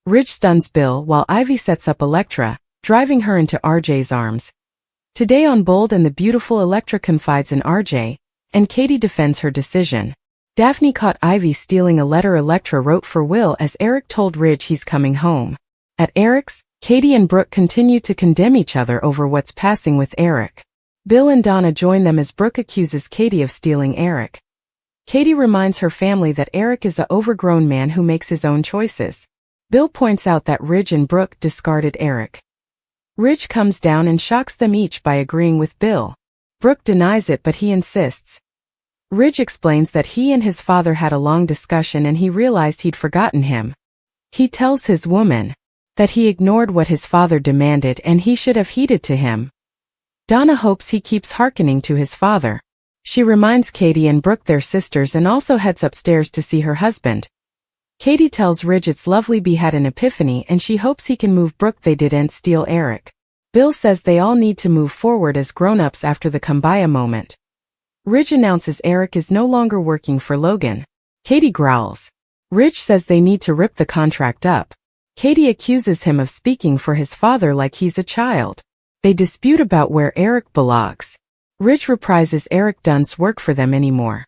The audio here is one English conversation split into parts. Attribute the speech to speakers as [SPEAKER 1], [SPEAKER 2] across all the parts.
[SPEAKER 1] Ridge stuns Bill while Ivy sets up Electra, driving her into RJ's arms. Today on Bold and the Beautiful, Electra confides in RJ, and Katie defends her decision. Daphne caught Ivy stealing a letter Electra wrote for Will as Eric told Ridge he's coming home. At Eric's, Katie and Brooke continue to condemn each other over what's passing with Eric. Bill and Donna join them as Brooke accuses Katie of stealing Eric. Katie reminds her family that Eric is an overgrown man who makes his own choices. Bill points out that Ridge and Brooke discarded Eric. Ridge comes down and shocks them each by agreeing with Bill. Brooke denies it, but he insists. Ridge explains that he and his father had a long discussion and he realized he'd forgotten him. He tells his woman that he ignored what his father demanded and he should have heeded to him. Donna hopes he keeps hearkening to his father. She reminds Katie and Brooke they're sisters and also heads upstairs to see her husband. Katie tells Ridge it's lovely Bea had an epiphany and she hopes he can move Brooke they didn't steal Eric. Bill says they all need to move forward as grown-ups after the kumbaya moment. Ridge announces Eric is no longer working for Logan. Katie growls. Ridge says they need to rip the contract up. Katie accuses him of speaking for his father like he's a child. They dispute about where Eric belongs. Ridge reprises Eric doesn't work for them anymore.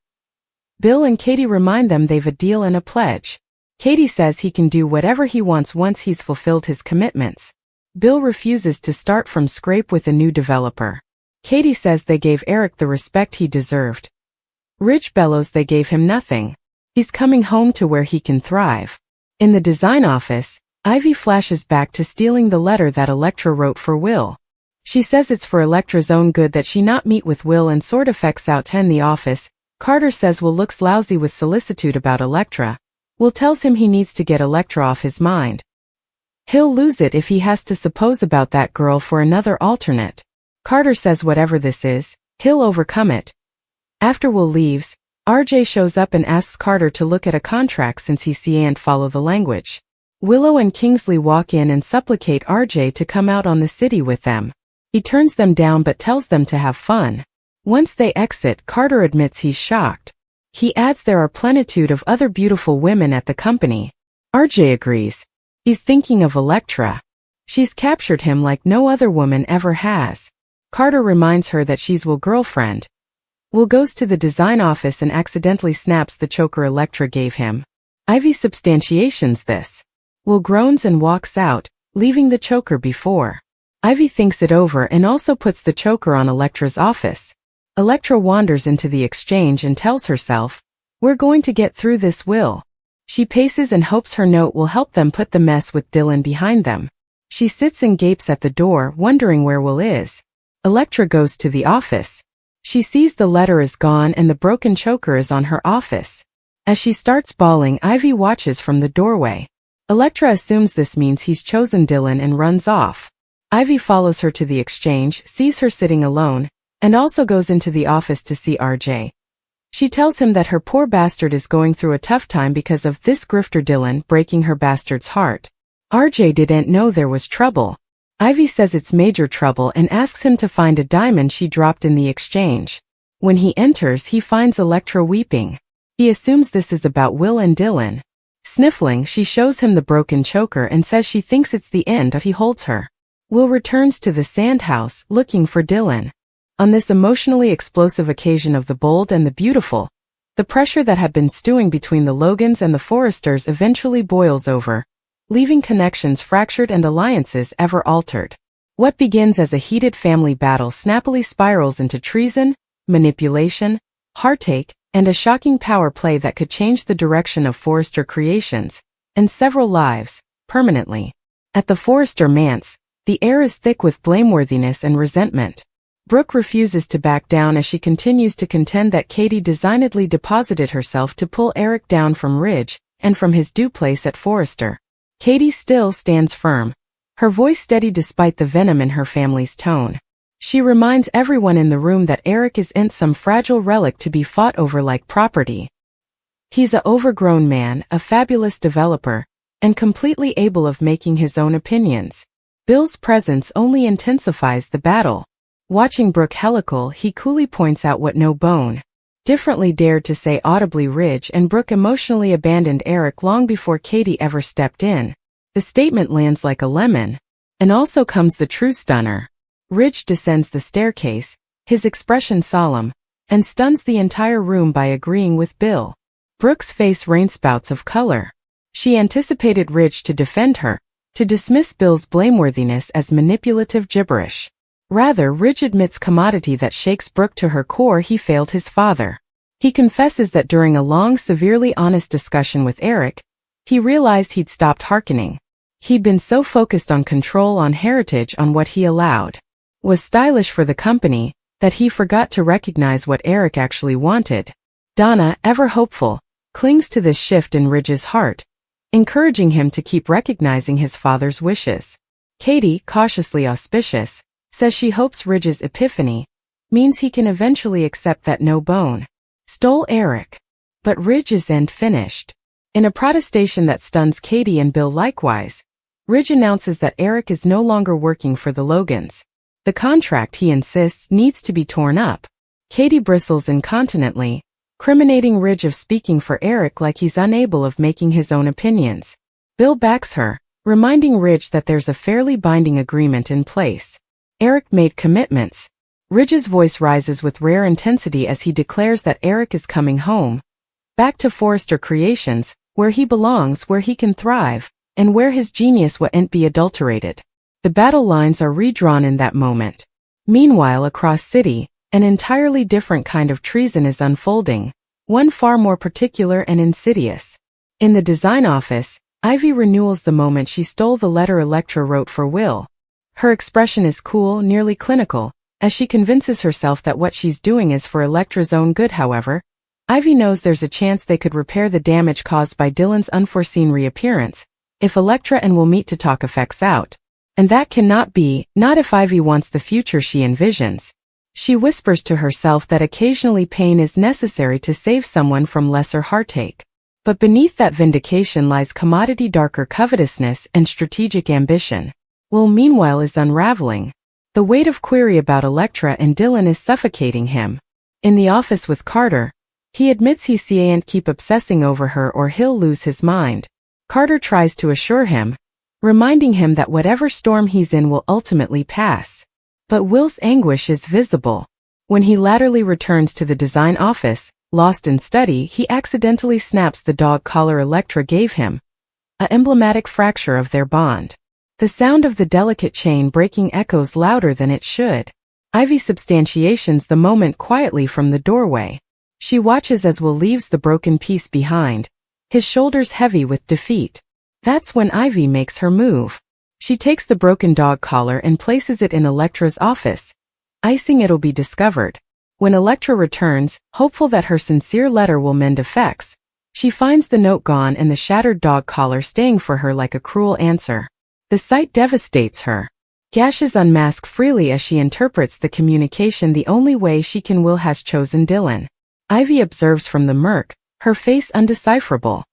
[SPEAKER 1] Bill and Katie remind them they've a deal and a pledge. Katie says he can do whatever he wants once he's fulfilled his commitments. Bill refuses to start from scratch with a new developer. Katie says they gave Eric the respect he deserved. Ridge bellows they gave him nothing. He's coming home to where he can thrive. In the design office, Ivy flashes back to stealing the letter that Electra wrote for Will. She says it's for Electra's own good that she not meet with Will and sort effects out in the office. Carter says Will looks lousy with solicitude about Electra. Will tells him he needs to get Electra off his mind. He'll lose it if he has to suppose about that girl for another alternate. Carter says whatever this is, he'll overcome it. After Will leaves, RJ shows up and asks Carter to look at a contract since he can't follow the language. Willow and Kingsley walk in and supplicate RJ to come out on the city with them. He turns them down but tells them to have fun. Once they exit, Carter admits he's shocked. He adds there are plenitude of other beautiful women at the company. RJ agrees. He's thinking of Electra. She's captured him like no other woman ever has. Carter reminds her that she's Will's girlfriend. Will goes to the design office and accidentally snaps the choker Electra gave him. Ivy substantiates this. Will groans and walks out, leaving the choker before. Ivy thinks it over and also puts the choker on Electra's office. Electra wanders into the exchange and tells herself, "We're going to get through this, Will." She paces and hopes her note will help them put the mess with Dylan behind them. She sits and gapes at the door, wondering where Will is. Electra goes to the office. She sees the letter is gone and the broken choker is on her office. As she starts bawling, Ivy watches from the doorway. Electra assumes this means he's chosen Dylan and runs off. Ivy follows her to the exchange, sees her sitting alone, and also goes into the office to see RJ. She tells him that her poor bastard is going through a tough time because of this grifter Dylan breaking her bastard's heart. RJ didn't know there was trouble. Ivy says it's major trouble and asks him to find a diamond she dropped in the exchange. When he enters, he finds Electra weeping. He assumes this is about Will and Dylan. Sniffling, she shows him the broken choker and says she thinks it's the end if he holds her. Will returns to the sand house, looking for Dylan. On this emotionally explosive occasion of the Bold and the Beautiful, the pressure that had been stewing between the Logans and the Forresters eventually boils over, leaving connections fractured and alliances ever altered. What begins as a heated family battle snappily spirals into treason, manipulation, heartache, and a shocking power play that could change the direction of Forrester creations, and several lives, permanently. At the Forrester manse, the air is thick with blameworthiness and resentment. Brooke refuses to back down as she continues to contend that Katie designedly deposited herself to pull Eric down from Ridge, and from his due place at Forrester. Katie still stands firm, her voice steady despite the venom in her family's tone. She reminds everyone in the room that Eric isn't some fragile relic to be fought over like property. He's a overgrown man, a fabulous developer, and completely able of making his own opinions. Bill's presence only intensifies the battle. Watching Brooke helical, he coolly points out what no bone differently dared to say audibly. Ridge and Brooke emotionally abandoned Eric long before Katie ever stepped in. The statement lands like a lemon. And also comes the true stunner. Ridge descends the staircase, his expression solemn, and stuns the entire room by agreeing with Bill. Brooke's face rainspouts of color. She anticipated Ridge to defend her, to dismiss Bill's blameworthiness as manipulative gibberish. Rather, Ridge admits commodity that shakes Brooke to her core. He failed his father. He confesses that during a long, severely honest discussion with Eric, he realized he'd stopped hearkening. He'd been so focused on control, on heritage, on what he allowed was stylish for the company, that he forgot to recognize what Eric actually wanted. Donna, ever hopeful, clings to this shift in Ridge's heart, encouraging him to keep recognizing his father's wishes. Katie, cautiously auspicious, says she hopes Ridge's epiphany means he can eventually accept that no bone stole Eric. But Ridge isn't finished. In a protestation that stuns Katie and Bill likewise, Ridge announces that Eric is no longer working for the Logans. The contract, he insists, needs to be torn up. Katie bristles incontinently, criminating Ridge of speaking for Eric like he's unable of making his own opinions. Bill backs her, reminding Ridge that there's a fairly binding agreement in place. Eric made commitments. Ridge's voice rises with rare intensity as he declares that Eric is coming home, back to Forrester Creations, where he belongs, where he can thrive, and where his genius won't be adulterated. The battle lines are redrawn in that moment. Meanwhile, across city, an entirely different kind of treason is unfolding, one far more particular and insidious. In the design office, Ivy renewals the moment she stole the letter Electra wrote for Will. Her expression is cool, nearly clinical, as she convinces herself that what she's doing is for Electra's own good. However, Ivy knows there's a chance they could repair the damage caused by Dylan's unforeseen reappearance, if Electra and Will meet to talk effects out. And that cannot be, not if Ivy wants the future she envisions. She whispers to herself that occasionally pain is necessary to save someone from lesser heartache. But beneath that vindication lies commodity, darker covetousness and strategic ambition. Will, meanwhile, is unraveling. The weight of query about Electra and Dylan is suffocating him. In the office with Carter, he admits he can't keep obsessing over her or he'll lose his mind. Carter tries to assure him, reminding him that whatever storm he's in will ultimately pass. But Will's anguish is visible. When he latterly returns to the design office, lost in study, he accidentally snaps the dog collar Electra gave him, an emblematic fracture of their bond. The sound of the delicate chain breaking echoes louder than it should. Ivy substantiations the moment quietly from the doorway. She watches as Will leaves the broken piece behind, his shoulders heavy with defeat. That's when Ivy makes her move. She takes the broken dog collar and places it in Electra's office, icing it'll be discovered. When Electra returns, hopeful that her sincere letter will mend effects, she finds the note gone and the shattered dog collar staying for her like a cruel answer. The sight devastates her. Gashes unmask freely as she interprets the communication the only way she can. Will has chosen Dylan. Ivy observes from the murk, her face undecipherable.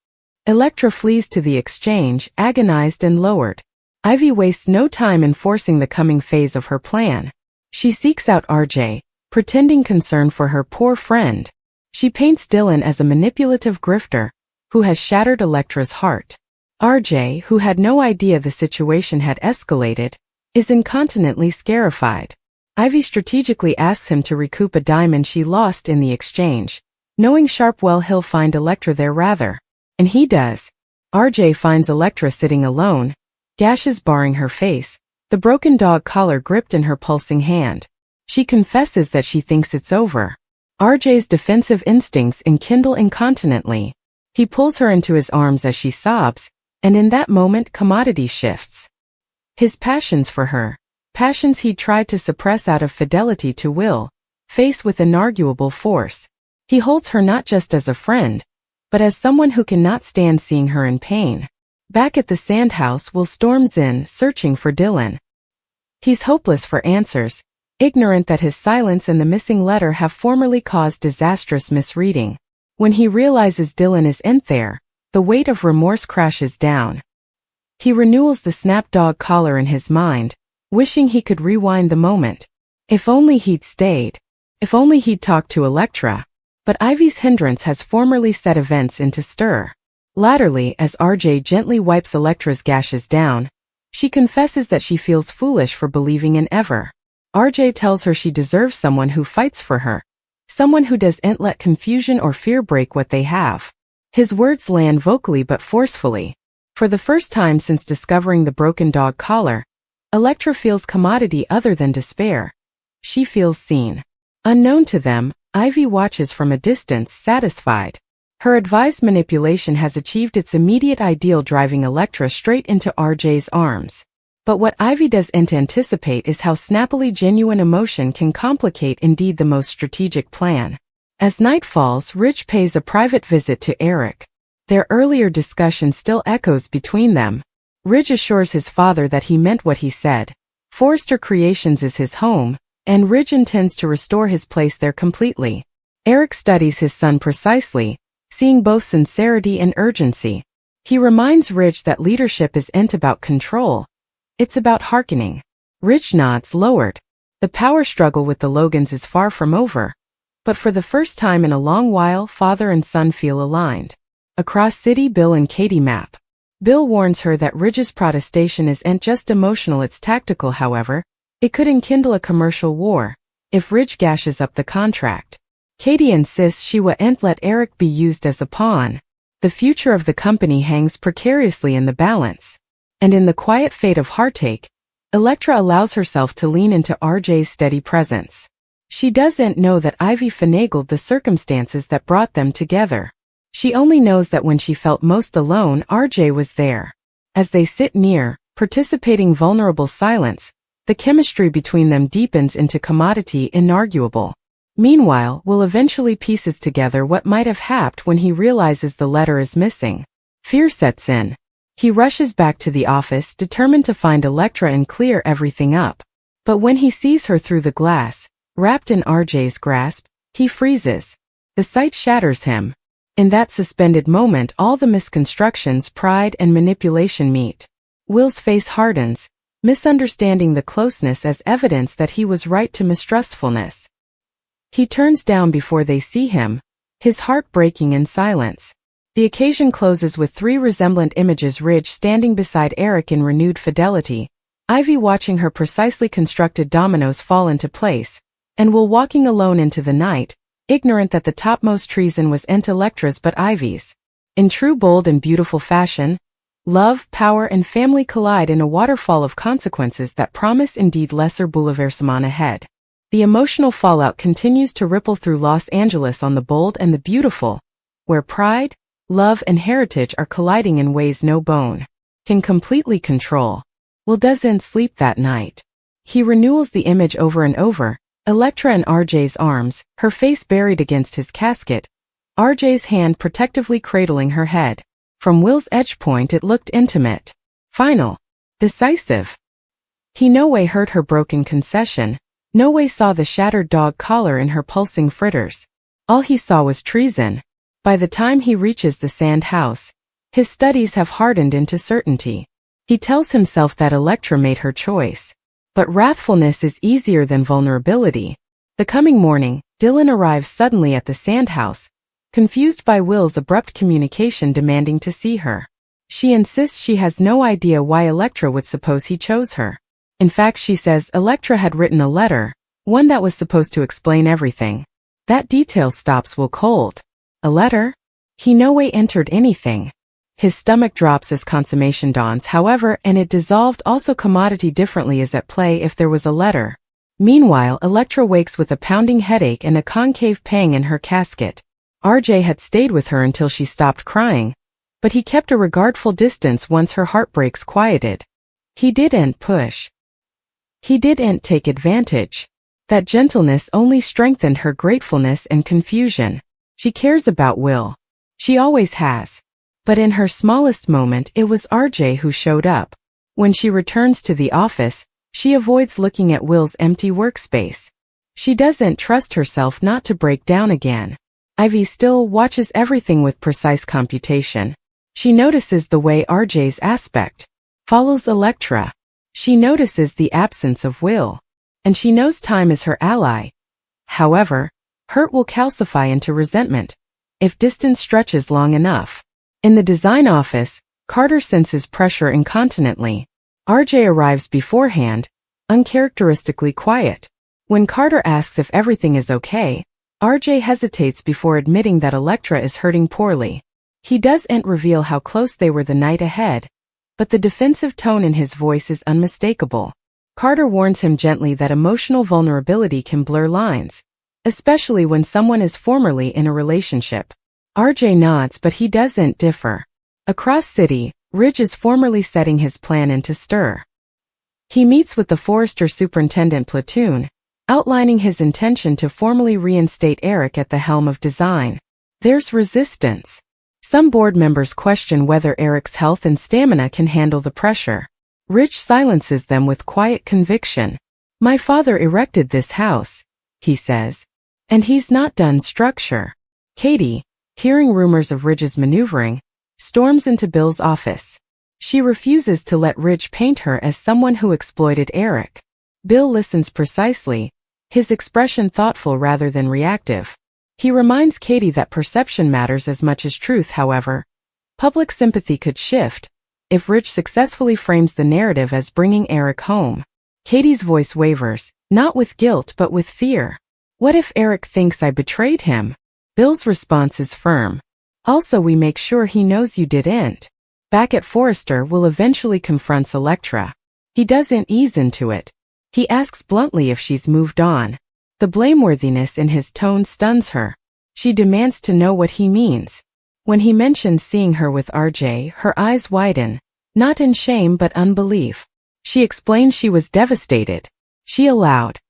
[SPEAKER 1] Electra flees to the exchange, agonized and lowered. Ivy wastes no time enforcing the coming phase of her plan. She seeks out RJ, pretending concern for her poor friend. She paints Dylan as a manipulative grifter, who has shattered Electra's heart. RJ, who had no idea the situation had escalated, is incontinently scarified. Ivy strategically asks him to recoup a diamond she lost in the exchange, knowing sharp well he'll find Electra there rather. And he does. RJ finds Electra sitting alone, gashes barring her face, the broken dog collar gripped in her pulsing hand. She confesses that she thinks it's over. RJ's defensive instincts enkindle incontinently. He pulls her into his arms as she sobs, and in that moment commodity shifts. His passions for her, passions he'd tried to suppress out of fidelity to Will, face with inarguable force. He holds her not just as a friend, but as someone who cannot stand seeing her in pain. Back at the sandhouse, Will storms in, searching for Dylan. He's hopeless for answers, ignorant that his silence and the missing letter have formerly caused disastrous misreading. When he realizes Dylan isn't there, the weight of remorse crashes down. He renewals the snap dog collar in his mind, wishing he could rewind the moment. If only he'd stayed. If only he'd talked to Electra. But Ivy's hindrance has formerly set events into stir. Latterly, as RJ gently wipes Electra's gashes down, she confesses that she feels foolish for believing in ever. RJ tells her she deserves someone who fights for her, someone who doesn't let confusion or fear break what they have. His words land vocally but forcefully. For the first time since discovering the broken dog collar, Electra feels commodity other than despair. She feels seen. Unknown to them, Ivy watches from a distance, satisfied. Her advised manipulation has achieved its immediate ideal, driving Electra straight into RJ's arms. But what Ivy doesn't anticipate is how snappily genuine emotion can complicate indeed the most strategic plan. As night falls, Rich pays a private visit to Eric. Their earlier discussion still echoes between them. Ridge assures his father that he meant what he said. Forrester Creations is his home, and Ridge intends to restore his place there completely. Eric studies his son precisely, seeing both sincerity and urgency. He reminds Ridge that leadership isn't about control. It's about hearkening. Ridge nods, lowered. The power struggle with the Logans is far from over. But for the first time in a long while, father and son feel aligned. Across city, Bill and Katie map. Bill warns her that Ridge's protestation isn't just emotional, it's tactical. However, it could enkindle a commercial war if Ridge gashes up the contract. Katie insists she won't let Eric be used as a pawn. The future of the company hangs precariously in the balance. And in the quiet fate of heartache, Electra allows herself to lean into RJ's steady presence. She doesn't know that Ivy finagled the circumstances that brought them together. She only knows that when she felt most alone, RJ was there. As they sit near, participating vulnerable silence, the chemistry between them deepens into commodity inarguable. Meanwhile, Will eventually pieces together what might have happened when he realizes the letter is missing. Fear sets in. He rushes back to the office, determined to find Electra and clear everything up. But when he sees her through the glass, wrapped in RJ's grasp, he freezes. The sight shatters him. In that suspended moment, all the misconstructions, pride and manipulation meet. Will's face hardens, misunderstanding the closeness as evidence that he was right to mistrustfulness. He turns down before they see him, his heart breaking in silence. The occasion closes with 3 resemblant images: Ridge standing beside Eric in renewed fidelity, Ivy watching her precisely constructed dominoes fall into place, and Will walking alone into the night, ignorant that the topmost treason wasn't Electra's but Ivy's. In true bold and beautiful fashion, love, power and family collide in a waterfall of consequences that promise indeed lesser bouleversement ahead. The emotional fallout continues to ripple through Los Angeles on the bold and the beautiful, where pride, love and heritage are colliding in ways no bone can completely control. Will doesn't sleep that night. He renewals the image over and over, Electra in RJ's arms, her face buried against his casket, RJ's hand protectively cradling her head. From Will's edge point it looked intimate, final, decisive. He no way heard her broken concession, no way saw the shattered dog collar in her pulsing fritters. All he saw was treason. By the time he reaches the sand house, his studies have hardened into certainty. He tells himself that Electra made her choice. But wrathfulness is easier than vulnerability. The coming morning, Dylan arrives suddenly at the sand house, confused by Will's abrupt communication demanding to see her. She insists she has no idea why Electra would suppose he chose her. In fact, she says Electra had written a letter, one that was supposed to explain everything. That detail stops Will cold. A letter? He no way entered anything. His stomach drops as consummation dawns, however, and it dissolved. Also, commodity differently is at play if there was a letter. Meanwhile, Electra wakes with a pounding headache and a concave pang in her casket. RJ had stayed with her until she stopped crying, but he kept a regardful distance once her heartbreaks quieted. He didn't push. He didn't take advantage. That gentleness only strengthened her gratefulness and confusion. She cares about Will. She always has. But in her smallest moment, it was RJ who showed up. When she returns to the office, she avoids looking at Will's empty workspace. She doesn't trust herself not to break down again. Ivy still watches everything with precise computation. She notices the way RJ's aspect follows Electra. She notices the absence of Will. And she knows time is her ally. However, hurt will calcify into resentment if distance stretches long enough. In the design office, Carter senses pressure incontinently. RJ arrives beforehand, uncharacteristically quiet. When Carter asks if everything is okay, RJ hesitates before admitting that Electra is hurting poorly. He doesn't reveal how close they were the night ahead, but the defensive tone in his voice is unmistakable. Carter warns him gently that emotional vulnerability can blur lines, especially when someone is formerly in a relationship. RJ nods, but he doesn't differ. Across city, Ridge is formally setting his plan into stir. He meets with the Forrester superintendent platoon, outlining his intention to formally reinstate Eric at the helm of design. There's resistance. Some board members question whether Eric's health and stamina can handle the pressure. Ridge silences them with quiet conviction. "My father erected this house," he says, "and he's not done structure." Katie, hearing rumors of Ridge's maneuvering, storms into Bill's office. She refuses to let Ridge paint her as someone who exploited Eric. Bill listens precisely, his expression thoughtful rather than reactive. He reminds Katie that perception matters as much as truth. However, public sympathy could shift if Ridge successfully frames the narrative as bringing Eric home. Katie's voice wavers, not with guilt but with fear. "What if Eric thinks I betrayed him?" Bill's response is firm. "Also, we make sure he knows you didn't." Back at Forrester, Will eventually confronts Electra. He doesn't ease into it. He asks bluntly if she's moved on. The blameworthiness in his tone stuns her. She demands to know what he means. When he mentions seeing her with RJ, her eyes widen, not in shame but unbelief. She explains she was devastated. She allowed.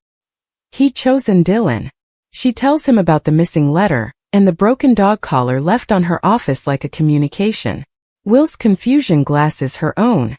[SPEAKER 1] He'd chosen Dylan. She tells him about the missing letter and the broken dog collar left on her office like a communication. Will's confusion glasses her own.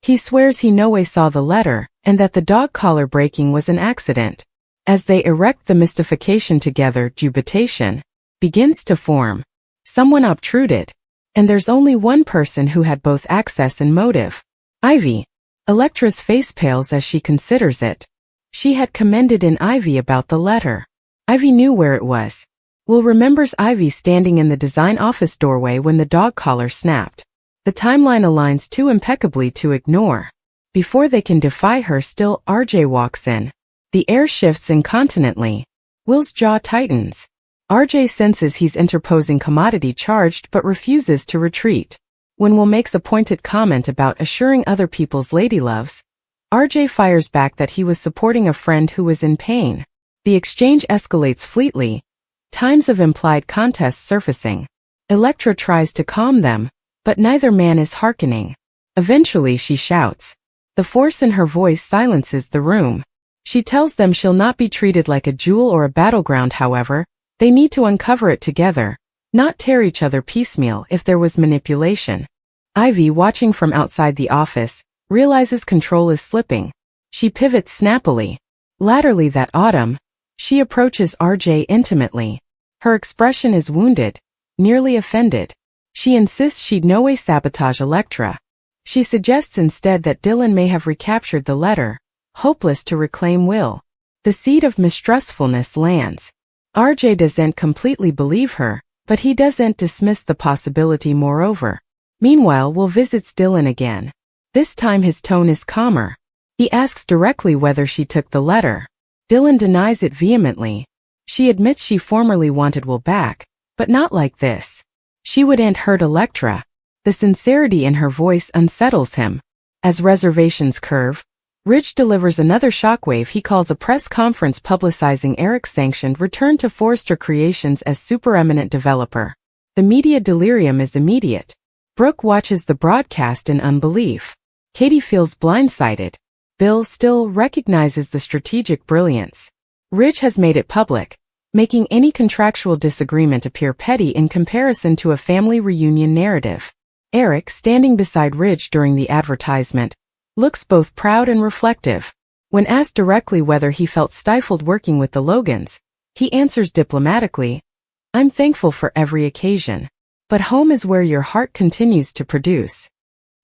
[SPEAKER 1] He swears he no way saw the letter and that the dog collar breaking was an accident. As they erect the mystification together, dubitation begins to form. Someone obtruded. And there's only one person who had both access and motive. Ivy. Electra's face pales as she considers it. She had commended in Ivy about the letter. Ivy knew where it was. Will remembers Ivy standing in the design office doorway when the dog collar snapped. The timeline aligns too impeccably to ignore. Before they can defy her, still RJ walks in. The air shifts incontinently. Will's jaw tightens. RJ senses he's interposing commodity charged but refuses to retreat. When Will makes a pointed comment about assuring other people's ladyloves, RJ fires back that he was supporting a friend who was in pain. The exchange escalates fleetly, times of implied contest surfacing. Electra tries to calm them, but neither man is hearkening. Eventually she shouts. The force in her voice silences the room. She tells them she'll not be treated like a jewel or a battleground. However, they need to uncover it together, not tear each other piecemeal if there was manipulation. Ivy, watching from outside the office, realizes control is slipping. She pivots snappily. Latterly that autumn, she approaches RJ intimately. Her expression is wounded, nearly offended. She insists she'd no way sabotage Electra. She suggests instead that Dylan may have recaptured the letter, hopeless to reclaim Will. The seed of mistrustfulness lands. RJ doesn't completely believe her, but he doesn't dismiss the possibility moreover. Meanwhile, Will visits Dylan again. This time his tone is calmer. He asks directly whether she took the letter. Dylan denies it vehemently. She admits she formerly wanted Will back, but not like this. She wouldn't hurt Electra. The sincerity in her voice unsettles him. As reservations curve, Ridge delivers another shockwave. He calls a press conference publicizing Eric's sanctioned return to Forrester Creations as supereminent developer. The media delirium is immediate. Brooke watches the broadcast in unbelief. Katie feels blindsided. Bill still recognizes the strategic brilliance. Ridge has made it public, making any contractual disagreement appear petty in comparison to a family reunion narrative. Eric, standing beside Ridge during the advertisement, looks both proud and reflective. When asked directly whether he felt stifled working with the Logans, he answers diplomatically, "I'm thankful for every occasion. But home is where your heart continues to produce."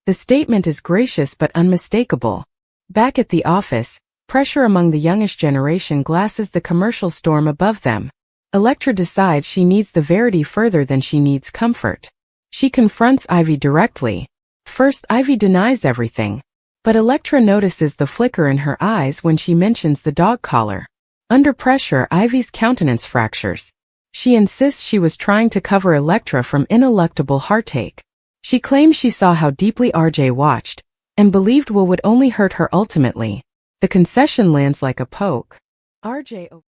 [SPEAKER 1] The statement is gracious but unmistakable. Back at the office, pressure among the youngish generation glasses the commercial storm above them. Electra decides she needs the verity further than she needs comfort. She confronts Ivy directly. First, Ivy denies everything. But Electra notices the flicker in her eyes when she mentions the dog collar. Under pressure, Ivy's countenance fractures. She insists she was trying to cover Electra from ineluctable heartache. She claims she saw how deeply RJ watched, and believed Will would only hurt her ultimately. The concession lands like a poke. RJ